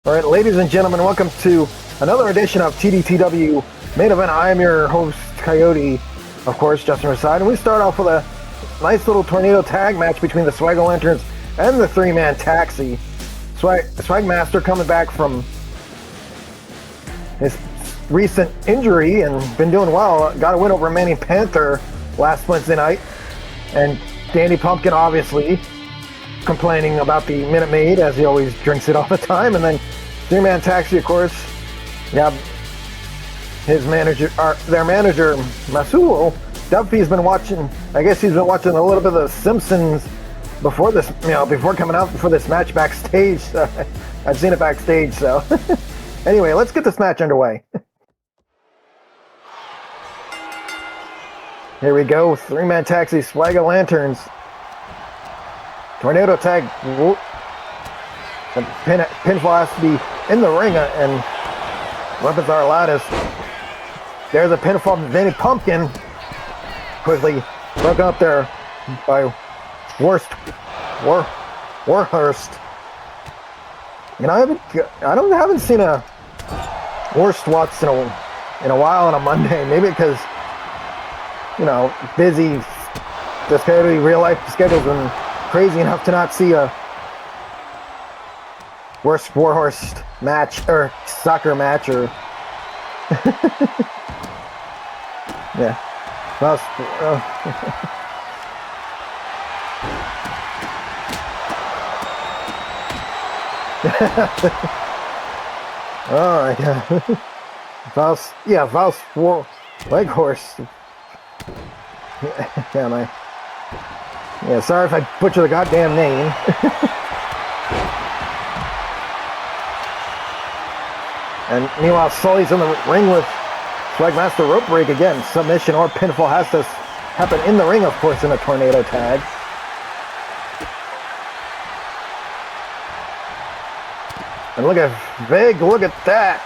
All right, ladies and gentlemen, welcome to another edition of TDTW Main Event. I am your host, Coyote, of course, Justin Reside, and we start off with a nice little tornado tag match between the Swag Lanterns and the three-man taxi. Swag Master coming back from his recent injury and been doing well. Got a win over Manny Panther last Wednesday night, and Danny Pumpkin obviously complaining about the Minute Maid, as he always drinks it all the time. And then three-man taxi, of course, yeah, his manager, their manager, Masuo. Duffy's been watching, I guess he's been watching a little bit of The Simpsons before this, before coming out for this match backstage. I've seen it backstage, so. Anyway, let's get this match underway. Here we go, three-man taxi, Swag Lanterns. Tornado tag. The pinfall has to be in the ring, and weapons are allowed. As there's a pinfall from Danny Pumpkin, quickly broken up there by Warhurst. And I haven't seen a Worst Watts in a while on a Monday. Maybe because busy. This real life schedule's been crazy enough to not see a Worst Warhorse match or soccer match or yeah. Well, oh yeah. Faust War Leg Horse. Yeah, sorry if I butcher the goddamn name. And meanwhile, Sully's in the ring with Swagmaster rope break again. Submission or pinfall has to happen in the ring, of course, in a tornado tag. And look at Vig, look at that.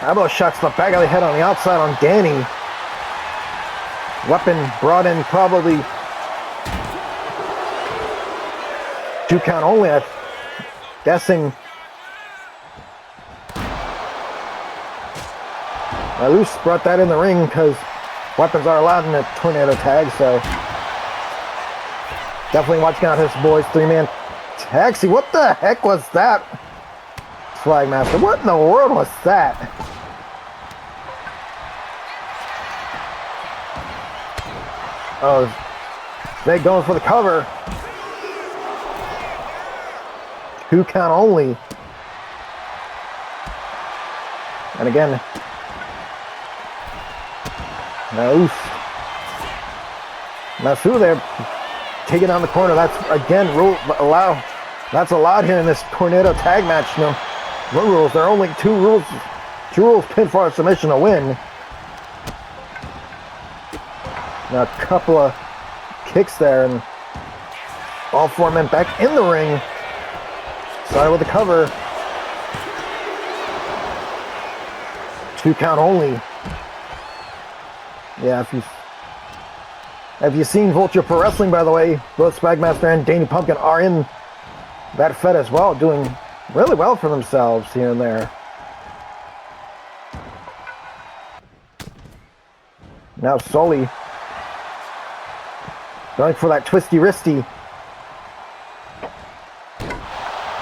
Elbow shots the back of the head on the outside on Danny. Weapon brought in probably 2 count only, I'm guessing. Loose brought that in the ring because weapons are allowed in a tornado tag, so definitely watching out his boys. Three-man taxi. What the heck was that? Swagmaster. What in the world was that? Oh, they going for the cover. 2 count only. And again, Masu there taking on the corner. That's again that's allowed here in this tornado tag match. No rules. There are only two rules: pinfall or submission to win. Now a couple of kicks there, and all 4 men back in the ring. Started with the cover. 2 count only. Yeah, have you seen Vulture Pro Wrestling, by the way, both Swagmaster and Danny Pumpkin are in that Fed as well, doing really well for themselves here and there. Now Sully going for that twisty wristy.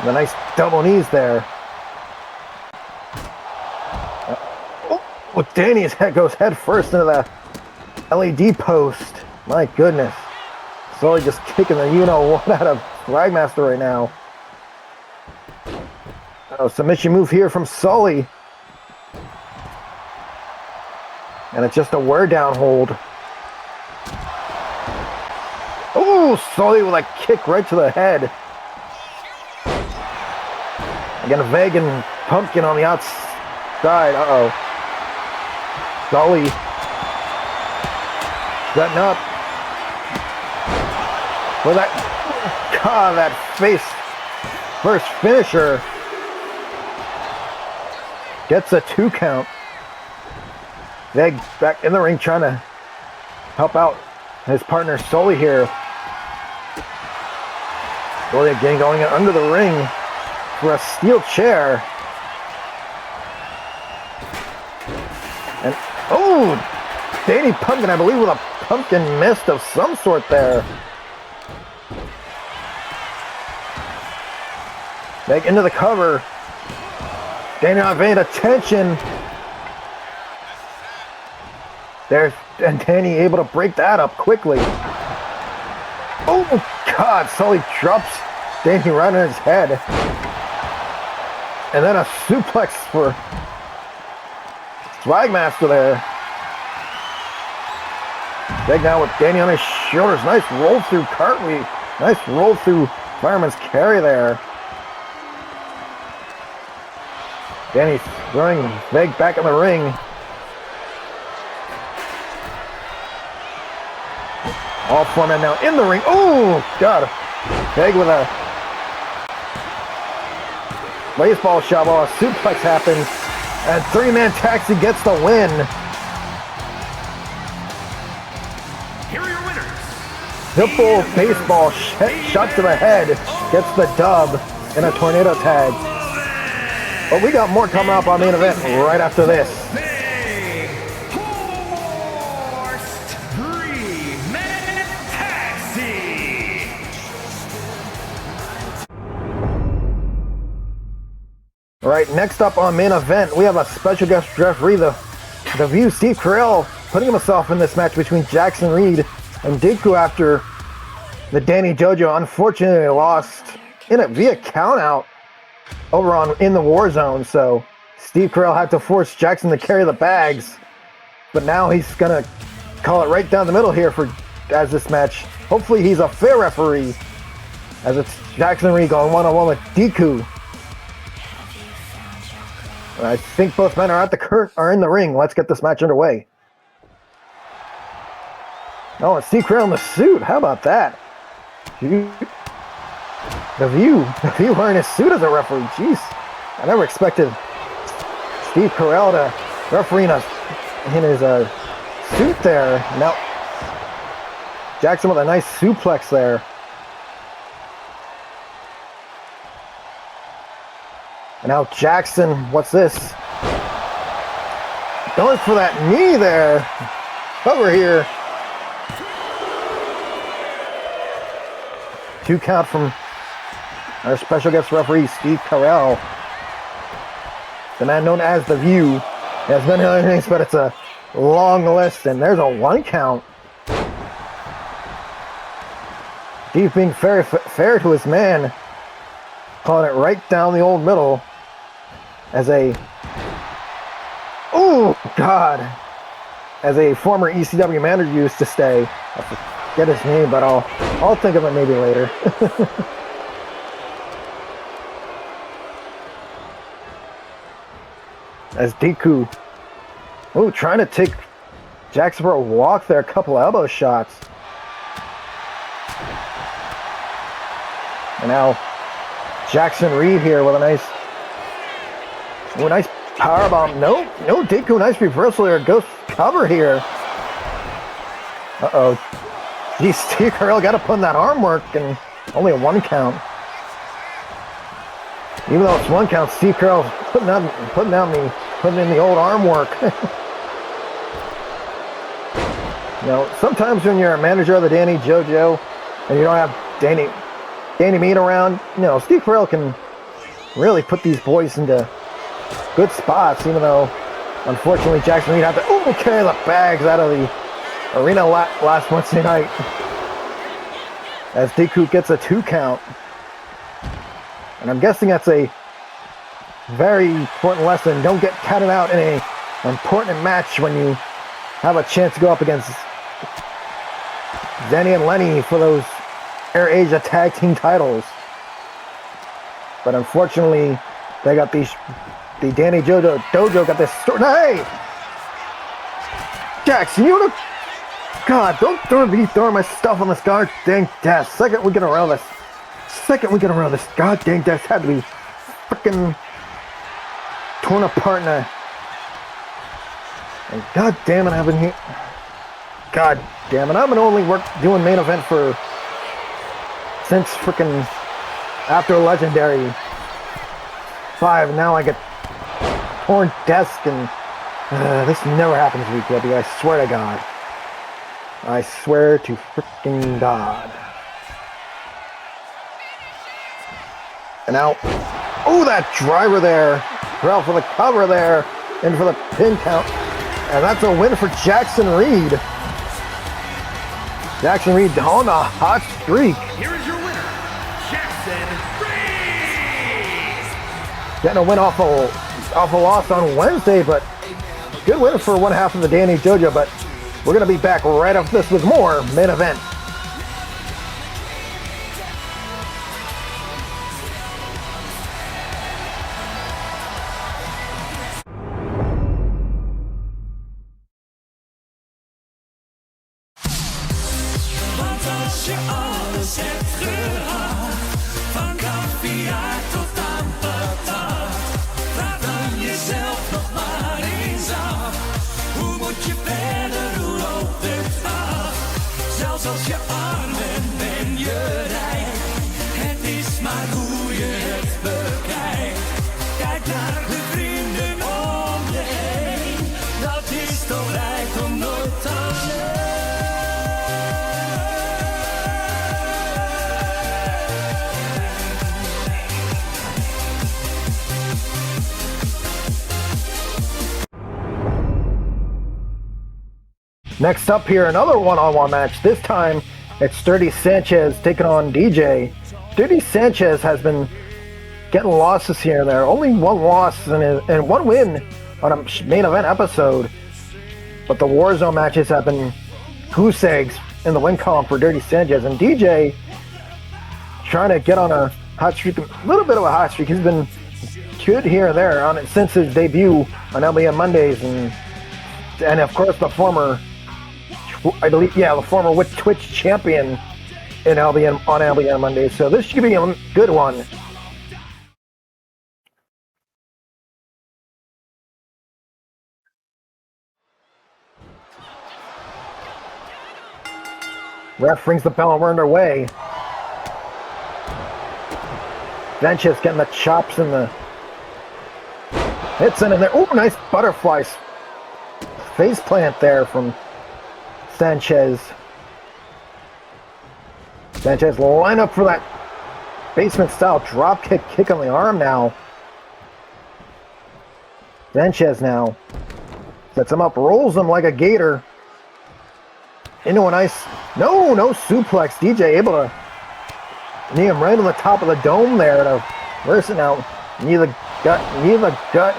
The nice double knees there. Danny's head goes head first into the LED post. My goodness. Sully just kicking the what out of Swagmaster right now. Oh, submission move here from Sully. And it's just a wear down hold. Oh, Sully with a kick right to the head. Again, Vig and Pumpkin on the outside. Uh-oh. Sully setting up for that face first finisher. Gets a 2 count. Vig back in the ring trying to help out his partner Sully here. Sully again going under the ring. for a steel chair. And, oh, Danny Pumpkin, I believe, with a pumpkin mist of some sort there. Back into the cover. Danny not paying attention. There's, and Danny able to break that up quickly. Oh, God, Sully drops Danny right on his head. And then a suplex for Swagmaster there. Big now with Danny on his shoulders. Nice roll through cartwheel. Nice roll through fireman's carry there. Danny throwing Big back in the ring. All four men now in the ring. Oh, God. Big with a baseball shot while a suplex happens. And three-man taxi gets the win. Here are your winners. Triple baseball shot to the head gets the dub in a tornado tag. But we got more coming up on main event right after this. Big Horse three-man taxi. All right, next up on main event, we have a special guest referee, the View, Steve Carell, putting himself in this match between Jackson Reed and Deku after the Danny JoJo unfortunately lost in it via countout over on in the War Zone. So Steve Carell had to force Jackson to carry the bags, but now he's gonna call it right down the middle here as this match. Hopefully he's a fair referee, as it's Jackson Reed going one-on-one with Deku. I think both men are in the ring. Let's get this match underway. Oh, and Steve Carell in the suit. How about that? The View wearing his suit as a referee. Jeez, I never expected Steve Carell to referee in his suit there. Now Jackson with a nice suplex there. And now Jackson, what's this? Going for that knee there. Over here. 2 count from our special guest referee, Steve Carell. The man known as The View. Has been other things, but it's a long list, and there's a 1 count. Steve being fair to his man. Calling it right down the old middle. As a, oh God, as a former ECW manager used to say, I forget his name, but I'll think of it maybe later. As Deku, trying to take Jackson for a walk there, a couple elbow shots. And now Jackson Reed here with a nice powerbomb. No, Deku, nice reversal here. Ghost cover here. Uh-oh. Geez, Steve Carell got to put in that arm work, and only a 1 count. Even though it's 1 count, Steve Carell putting in the old arm work. Sometimes when you're a manager of the Danny JoJo and you don't have Danny Mead around, Steve Carell can really put these boys into good spots, even though unfortunately Jackson Reed had to carry the bags out of the arena last Wednesday night. As Deku gets a 2 count. And I'm guessing that's a very important lesson. Don't get counted out in an important match when you have a chance to go up against Zenny and Lenny for those Air Asia tag team titles. But unfortunately, they got the Danny JoJo Dojo got this story. Hey! Jackson, God, don't be throwing my stuff on this goddamn desk. Second week in a row, this goddamn desk had to be freaking torn apart and god damn it, I've been here. God damn it, I've been only doing main event since freaking after Legendary. 5. Now I get torn desk, and this never happens week, W. I swear to God. I swear to freaking God. And now, oh, that driver there. Well, for the cover there, and for the pin count. And that's a win for Jackson Reed. Jackson Reed on a hot streak. Here is your winner, Jackson Reed. Getting a win off a loss on Wednesday, but good win for one half of the Danny Dojo. But we're going to be back right after this with more main event. Want als je alles hebt gehad, van caviar tot aan patat, vraag dan jezelf nog maar eens af. Hoe moet je verder, hoe loopt het af? Zelfs als je arm bent, ben je rijk. Het is maar hoe je het bekijkt. Kijk naar de vrienden om je heen. Dat is toch rijkdom nooit alleen. Next up here, another one-on-one match. This time, it's Dirty Sanchez taking on DJ. Dirty Sanchez has been getting losses here and there. Only one loss and one win on a main event episode. But the Warzone matches have been goose eggs in the win column for Dirty Sanchez. And DJ trying to get on a hot streak, a little bit of a hot streak. He's been good here and there on it since his debut on LBN Mondays. And of course, the former Twitch champion in LBN on LBN Mondays. So this should be a good one. Ref rings the bell and we're underway. Sanchez getting the chops and the hits in there. Oh, nice butterfly face plant there from Sanchez. Sanchez line up for that basement style drop kick on the arm now. Sanchez now sets him up, rolls him like a gator into a nice no suplex. DJ able to knee him right on the top of the dome there to reverse it now. Knee the gut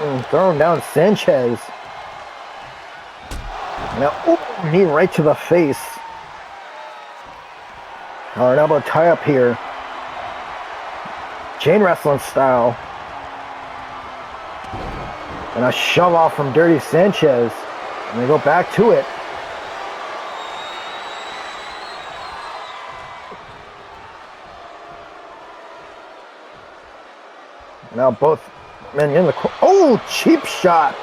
and throw him down. Sanchez. Now, knee right to the face. An elbow tie up here. Chain wrestling style. And a shove off from Dirty Sanchez. And they go back to it. Now both men in the corner. Oh, cheap shot.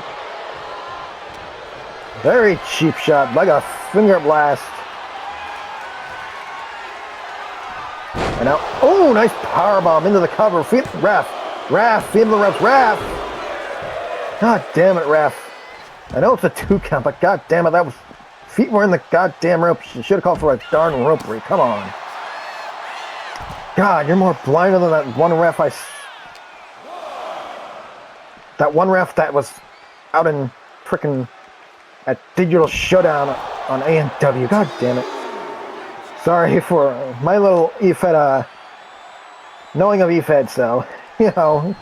Very cheap shot, like a finger blast. And now, oh, nice powerbomb into the cover. Feed the ref. Feed the ref. God damn it, ref. I know it's a 2 count, but god damn it, that was feet were in the goddamn rope. You should have called for a darn ropery. Come on. God, you're more blinder than that one ref that one ref that was out in frickin' at Digital Showdown on A&W. God damn it. Sorry for my little EFED, knowing of EFED, so, you know,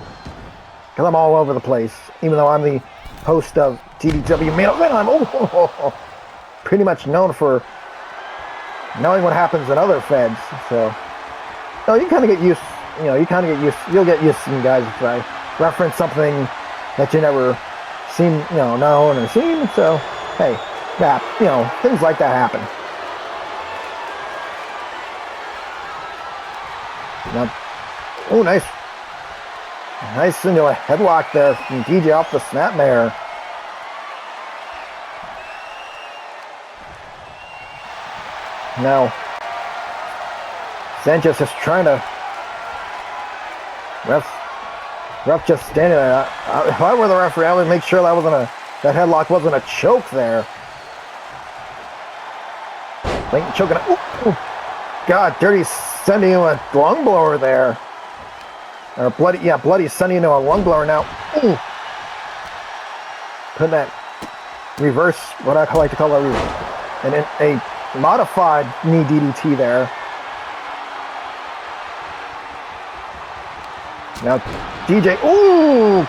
because I'm all over the place. Even though I'm the host of TDTW main event, I'm pretty much known for knowing what happens in other feds. So, no, you kind of get used, you'll get used to some guys if I reference something that you never seen, known or seen. So, hey, things like that happen. Now, oh, nice into a headlock there from DJ off the snapmare. Now, Sanchez is trying to Ref just standing there. If I were the referee, I would make sure that headlock wasn't a choke there. Like choking. Ooh. God, Dirty sending him a lung blower there. Or Bloody sending him a lung blower now. Ooh. Put that reverse, what I like to call a modified knee DDT there. Now DJ, ooh!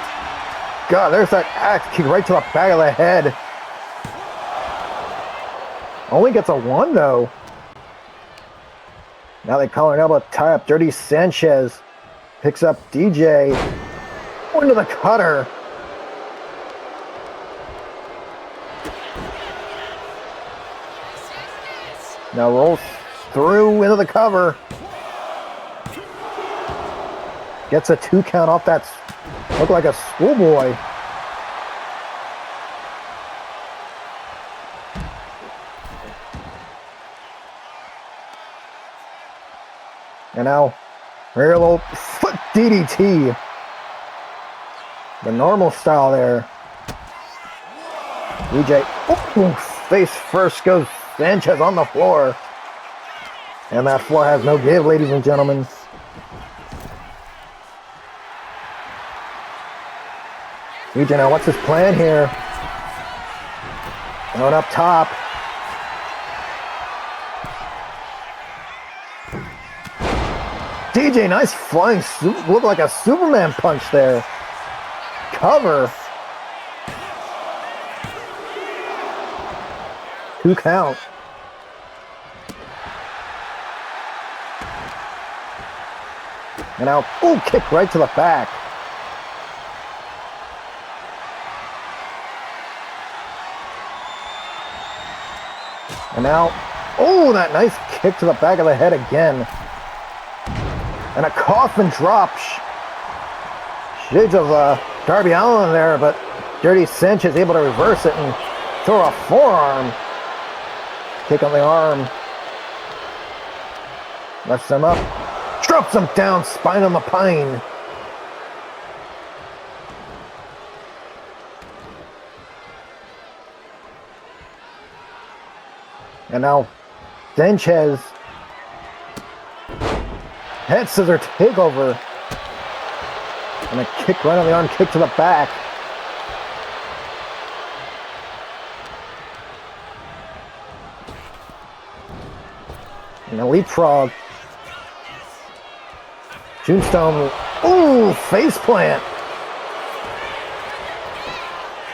God, there's that axe kick right to the back of the head. Only gets a 1 though. Now they call an elbow tie up. Dirty Sanchez picks up DJ. Into the cutter. Now rolls through into the cover. Gets a 2 count off that. Looked like a schoolboy. And now, rear little foot DDT. The normal style there. DJ, face first goes Sanchez on the floor. And that floor has no give, ladies and gentlemen. DJ, now what's his plan here? Going up top. DJ, nice flying, looked like a Superman punch there. Cover. 2 count. And now, kick right to the back. And now, that nice kick to the back of the head again. And a coffin drop. Shades of Darby Allin there, but Dirty Sanchez able to reverse it and throw a forearm. Kick on the arm. Lifts him up. Drops him down, spine on the pine. And now, Sanchez. Head scissor takeover. And a kick right on the arm, kick to the back. And a leapfrog. Tombstone. Ooh, face plant.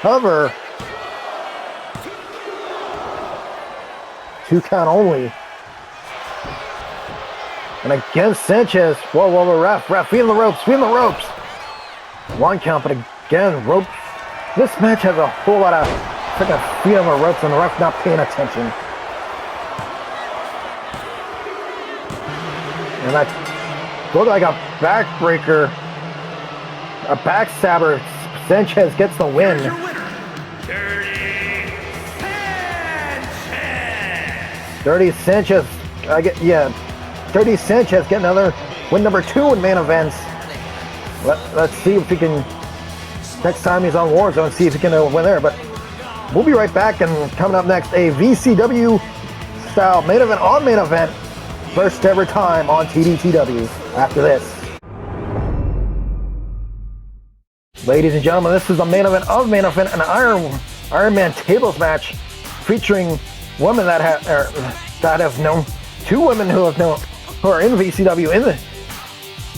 Cover. 2 count only. And again, Sanchez. Whoa, ref, feet in the ropes. 1 count, but again, ropes. This match has a whole lot of freaking feet on the ropes and the ref not paying attention. And that looked like a backbreaker, a backstabber. Sanchez gets the win. Dirty Sanchez. Dirty Sanchez getting another win, number 2 in main events. Let's see if he can, next time he's on Warzone, see if he can win there. But we'll be right back, and coming up next, a VCW style main event on main event. First ever time on TDTW after this. Ladies and gentlemen, this is the main event of main event, an Iron Man tables match featuring women that have known, 2 women who are in VCW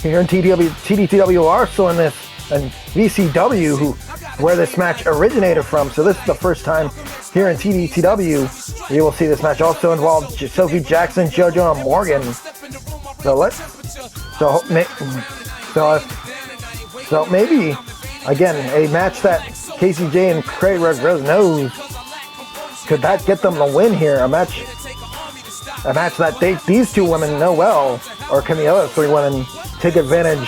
here in TDTW are also in this, and VCW where this match originated from. So this is the first time here in TDTW you will see this match. Also involved Sophie Jackson, JoJo, and Morgan. So maybe again a match that Casey J and Craig Rose knows. Could that get them the win here? A match that these 2 women know well, or can the other 3 women take advantage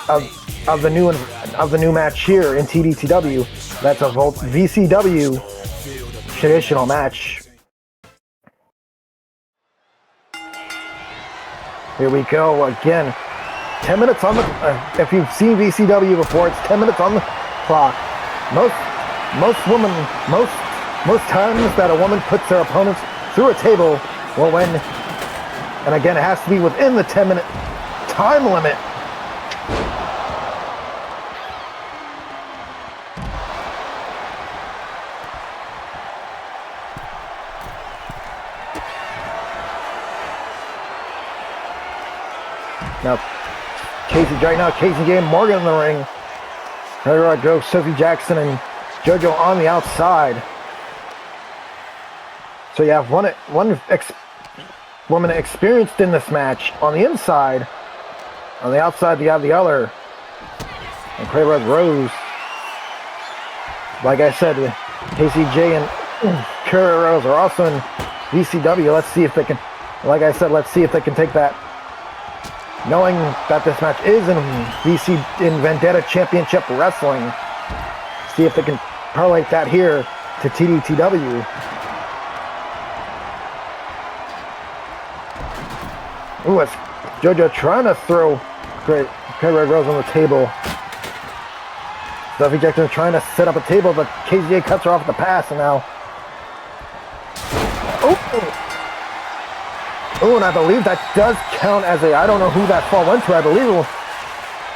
of the new match here in TDTW? That's a VCW traditional match. Here we go again. 10 minutes on the, if you've seen VCW before, it's 10 minutes on the clock. Most times that a woman puts their opponents through a table will win. And again, it has to be within the 10-minute time limit. Now, Casey J and Morgan in the ring. Joe, Sophie Jackson, and JoJo on the outside. So you have one woman experienced in this match on the inside. On the outside, you have the other. And Craig Rose. Like I said, Casey J and Kara Rose are also in VCW. Let's see if they can, like I said, let's see if they can take that. Knowing that this match is in Vendetta Championship Wrestling, see if they can parlay that here to TDTW. Ooh, it's JoJo trying to throw Craig Rose on the table. Sophie Jackson trying to set up a table, but KZA cuts her off at the pass, and now. Oh, and I believe that does count as a, I don't know who that fall went to. I believe it was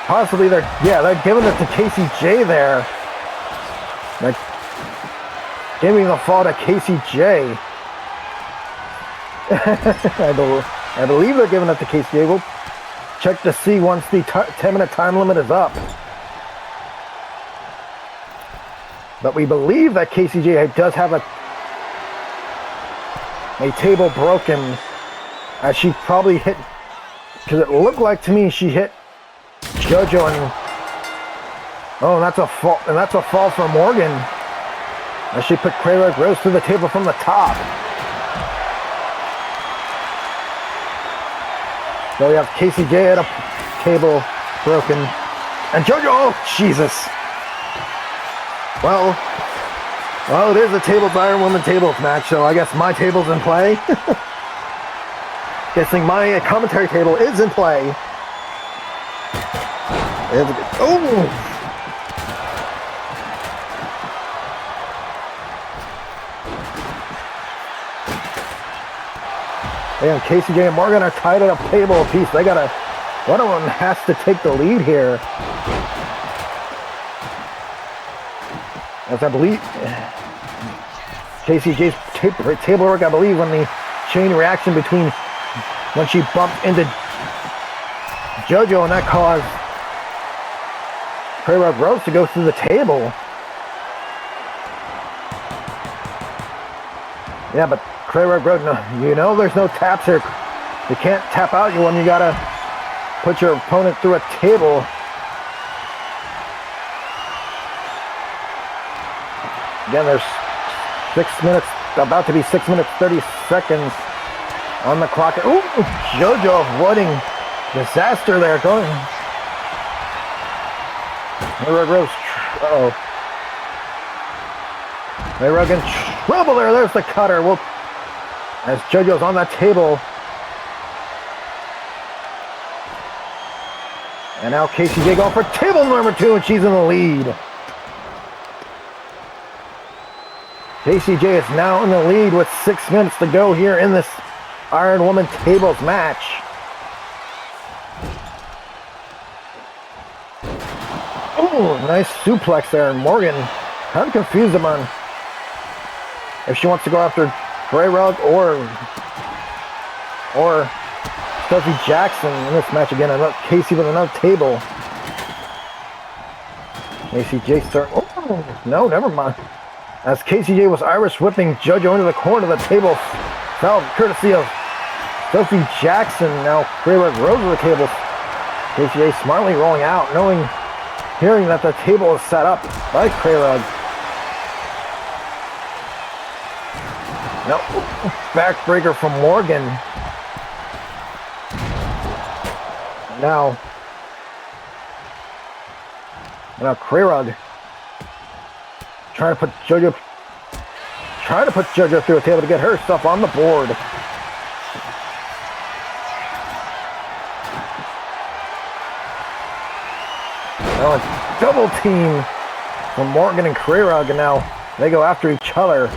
possibly they're giving it to Casey J there. Like, giving the fall to Casey J. I believe they're giving it to Casey J. We'll check to see once the 10-minute time limit is up. But we believe that Casey J does have a table broken. As she probably hit, because it looked like to me she hit JoJo, and oh, and that's a fall for Morgan. As she put Craig Rose through the table from the top. So we have Casey J at a table broken, and JoJo. Oh Jesus! Well, it is a tables Iron Woman tables match, so I guess my table's in play. Guessing my commentary table is in play. Oh! And Casey J and Morgan are tied at a table apiece. They gotta, one of them has to take the lead here. As I believe, Casey J's table work, I believe, when the chain reaction between when she bumped into JoJo, and that caused Craig Rose to go through the table. Yeah, but Craig Rose, no, you know there's no taps here. You can't tap out when you gotta put your opponent through a table. Again, there's 6 minutes, about to be 6 minutes, 30 seconds on the clock. Ooh, JoJo avoiding disaster there. Going. Ray Rose. Uh-oh. Ray Rose in trouble there. There's the cutter. Well, as JoJo's on that table. And now Casey J going for table number 2, and she's in the lead. Casey J is now in the lead with 6 minutes to go here in this Iron Woman tables match. Oh, nice suplex there. And Morgan kind of confused him on if she wants to go after Grey Rug or Sophie Jackson in this match again. Another Casey with another table. Casey J start. Oh, no, never mind. As Casey J was Irish whipping JoJo into the corner of the table, fell courtesy of Sophie Jackson. Now Grey Rug Rose of the table. Casey J smartly rolling out, hearing that the table is set up by Grey Rug. No, backbreaker from Morgan. Now Grey Rug trying to put JoJo through a table to get her stuff on the board. Oh, a double team from Morgan and Krerug, and now they go after each other.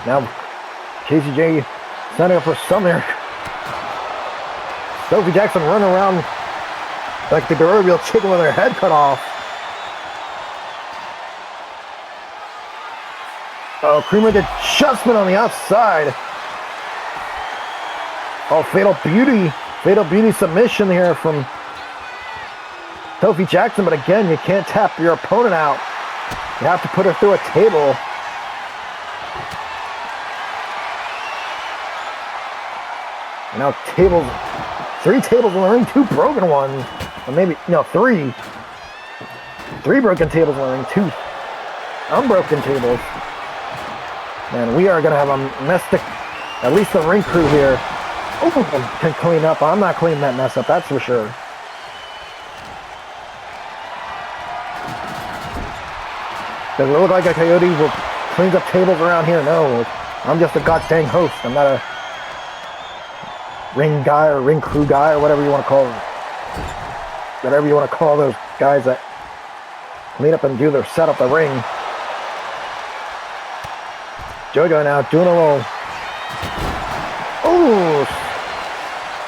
Now, KCJ setting up for Sumner. Sophie Jackson running around like the proverbial chicken with her head cut off. Oh, Creamer adjustment on the outside. Oh, Fatal Beauty submission here from Sophie Jackson, but again, you can't tap your opponent out. You have to put her through a table. And now tables, 3 tables in the ring, 2 broken ones. Or maybe, no, 3. 3 broken tables in the ring, 2 unbroken tables. Man, we are going to have a mess to, at least the ring crew here can clean up. I'm not cleaning that mess up, that's for sure. Does it look like a coyote who cleans up tables around here? No, I'm just a goddamn host. I'm not a ring guy or ring crew guy or whatever you want to call them. Whatever you want to call those guys that clean up and do their set up the ring. JoJo now doing a little,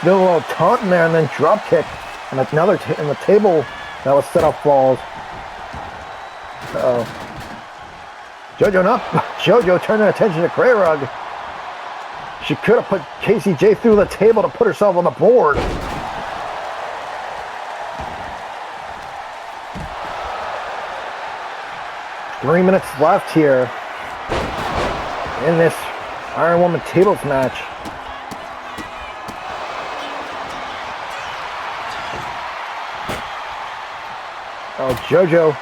doing a little taunt in there and then drop kick and another and the table that was set up falls. Uh-oh. JoJo turning attention to Krerug. She could have put KCJ through the table to put herself on the board. Three minutes left here in this Iron Woman tables match. Oh, JoJo.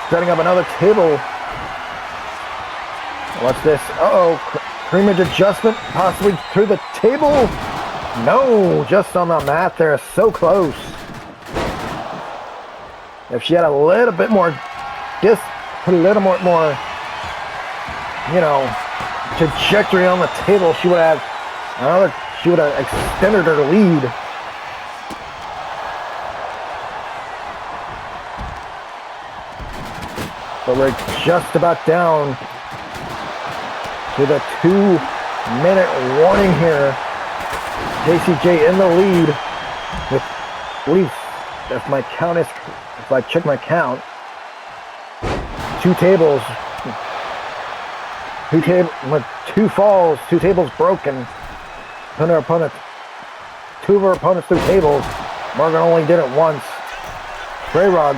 Setting up another table. What's this? Creamage adjustment, possibly through the table. No, just on the mat there, so close. If she had a little bit more, put a little more, trajectory on the table, she would have extended her lead. But we're just about down to the 2-minute warning here. KCJ in the lead with, I believe, if I check my count, 2 tables. With 2 falls, 2 tables broken. Two of her opponents through tables. Morgan only did it once. Krerug,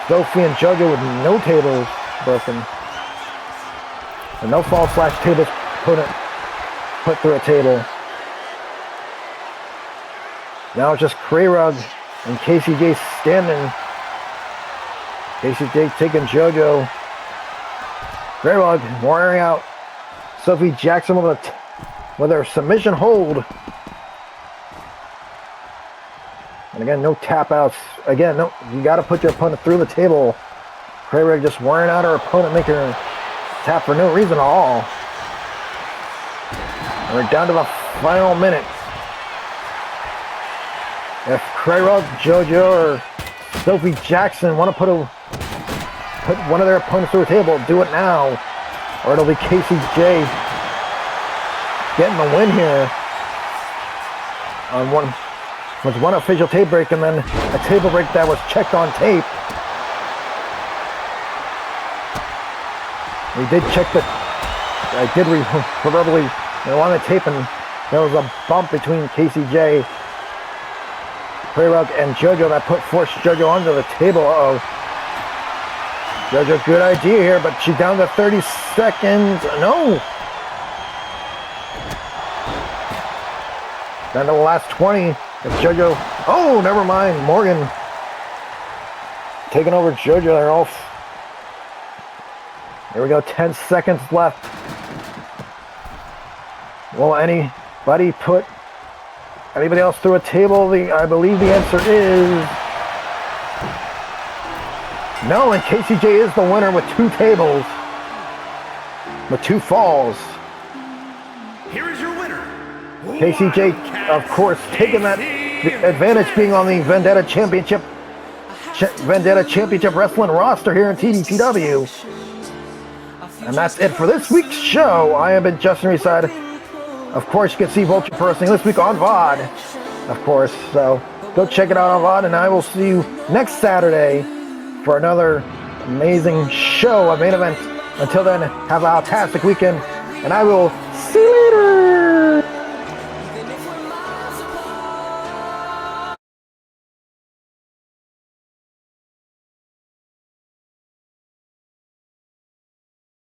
Sophie and JoJo with no tables broken. And no fall / tables put through a table. Now it's just Krerug and KCJ standing. KCJ taking JoJo. Krerug wearing out Sophie Jackson with her submission hold. And again, no tap outs. Again, no, you got to put your opponent through the table. Krerug just wearing out her opponent, making her tap for no reason at all. And we're down to the final minute. If Krerug, JoJo, or Sophie Jackson want to put one of their opponents through a table, do it now. Or it'll be KCJ getting the win here on one official tape break and then a table break that was checked on tape. We did check I did probably on the tape, and there was a bump between KCJ, Krerug, and JoJo that forced JoJo onto the table. JoJo, good idea here, but she's down to 30 seconds. No! Down to the last 20. If JoJo, never mind. Morgan taking over JoJo. They're off. Here we go, 10 seconds left. Will anybody put anybody else through a table? I believe the answer is No, and KCJ is the winner with 2 tables. With 2 falls. Here is your winner. KCJ, of course, taking that advantage being on the Vendetta Championship Wrestling roster here in TDTW. And that's it for this week's show. I have been Justin Reside. Of course, you can see Vulture Pro Wrestling this week on VOD. Of course, so go check it out on VOD, and I will see you next Saturday for another amazing show, a main event. Until then, have a fantastic weekend, and I will